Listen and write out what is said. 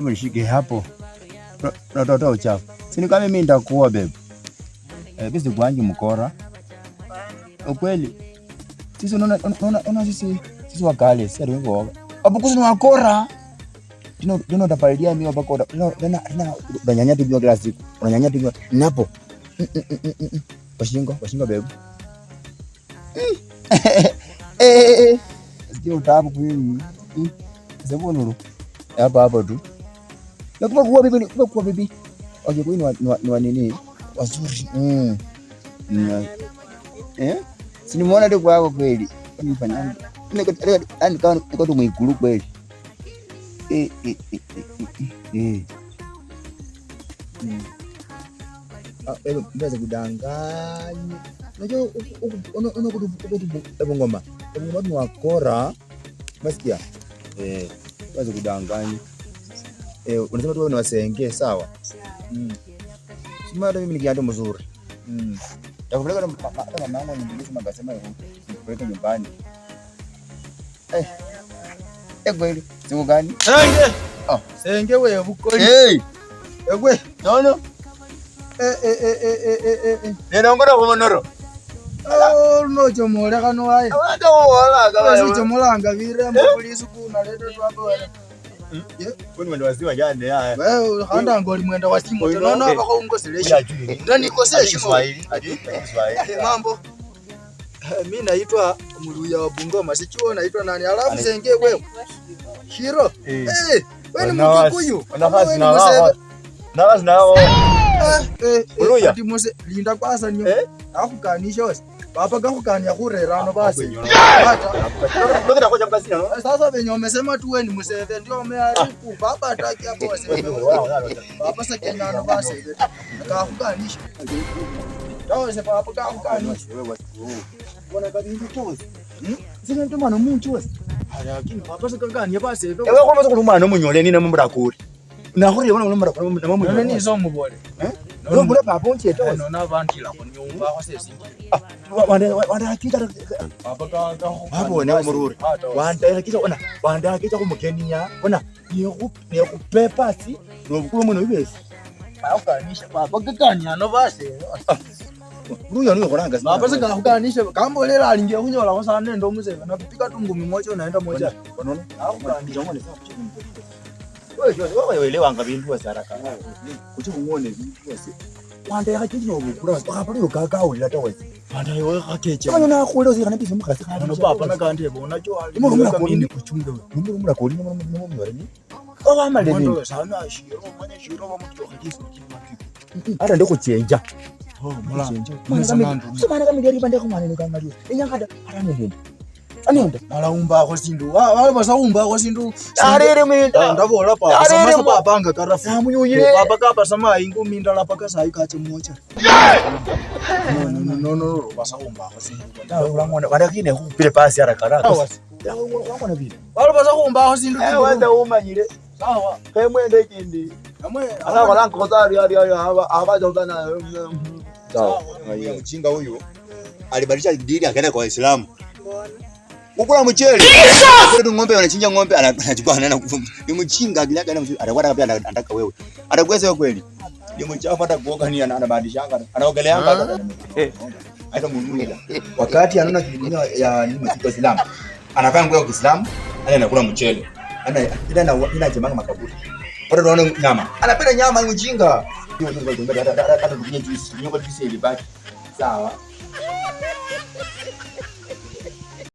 Nishike hapo. Natoa uchafu. Si ni kama mimi nitakuwa bebe. Bisi kwangi mkora. Ukweli. Sisi unaona sisi wakale, sisi ndio hapo kusi ni wakora. Ndio utapalilia mimi hapo kwa. Na unanyanya tu kila siku. Unanyanya tu napo. Washingo bebe. Sio utabu kweli. Sasa nuru. Hapa tu. Na kuwa bibi. Okay, kwa ni nini? Wazuri. Si nimeona tu kwako kweli. Unifanyanga. Niko tu mwikulu kweli. Mbeza kudanganya. Unajua unakutu ngoma. Ngoma ni wakora. Masikia? Mbeza kudanganya. Unasema tu wewe ni wasenge, sawa? Sima hata mimi nikienda mzuri. Nakupeleka hata mama yangu nilisema akasema nikupeleke nyumbani. Kweli. Siku gani? Senge. Senge wewe bukoni. Wewe. No. Ninaongora kwa monoro. No chomora kano wae. Awanda wala kama chomolanga vile polisi kuna leta tu hapo wale. Kwani mwendo waziwa jana haya. Wewe handa ngoli mwendo wa simu. Tunaona hapa kwa ungoselesha. Ndio nikosea Kiswahili. Mambo. Mimi naitwa Muluya wa Bungoma. Sichuo naitwa nani? Alafu Senge wewe. Shiro. Wewe ni Mkikuyu. Nafasi na wao. Muluya. Ati mose linda kwasa nyo. Akukanisha wasi. Baba kakukania kurerano basi. Ndio kwa jambo kasi no. Sasa venye umesema tu wewe ni mseve ndio umeharibu. Baba hataki hapo waseme. Baba sasa kenano basi. Kakukanisha. Ndio sasa baba kakukanisha. Bwana kabindi chose. Sasa ndio maana munchu wasi. Lakini baba sasa kakania basi. Wewe kwa sababu mwana munyole ni na mbura kuri. Na kuri bona mbura kuri na munyole. None ni zo mubole. Ndio mbura papa onche to. Nona vandila ko nyumba ko sesi. Wanda hakika hapo ni mururi. Wanda hakika ona. Wanda hakika ko mukenia. Ona ni kupepa si. Ndio kulo muno bibesi. Kakukanisha baba kakania no basi. Ruyo niyo koranga sana. Baba sika kukanisha kambolela alingia kunyola kwa sana ndo mzee na kupika tu ngumi moja unaenda moja. Unaona? Kukanisha ngone sawa. Wewe elewa ngabintu wasaraka. Kuthi ungone bintu wase. Wanda yakhithi nobukura wasipaka palo gaga ulata wase. Wanda yewe khakeje. Bana na khule uzikana bizo mkhasi khali. No baba na kanti bona tjo ali. Umuntu mini kuchunga. Umuntu mrakoli no mnyore. Owamale nini? Umuntu sana shiro manye shiro bamuthi khakhisi kuchima. Ara ndokutsenja. Mulanga. Sumana kami dari bande khumane ngangali. Enyakada arane nini? Anenda malaumba ko sindu wa basaumba ko sindu arere minda ndabola pa samasa baba nga karafu samunyuyire baba kapa sama ingo minda lapha kasai kache mocha no basaumba ko sindu ngona wadakine kupile pasi arakaraka ngona vile wala basaumba ko sindu wanda umanyire sawa kemwende kindi amwe ala wala nkozari ali abajozana sawa mjinga huyu alibadilisha dini akaenda kwa Waislamu. Ukula mchele. Ndio ng'ombe wanachinja ng'ombe anachukua anaenda kufunga. Ni mjinga kile akaenda mzuri. Atakwenda pia anataka wewe. Atakweza wewe kweli. Ni mchafu hata kuoga ni anabadilishanga. Anaogeleanga. Aita mungu. Wakati anaona kidunia ya nini Waislamu. Anafanya nguo ya Kiislamu, anakula mchele. Ina jemanga makaburi. Watu wanaona nyama. Anapenda nyama ni mjinga. Ndio ndio ndio. Hata tunywe juice. Nyoka juice ile baki. Sawa.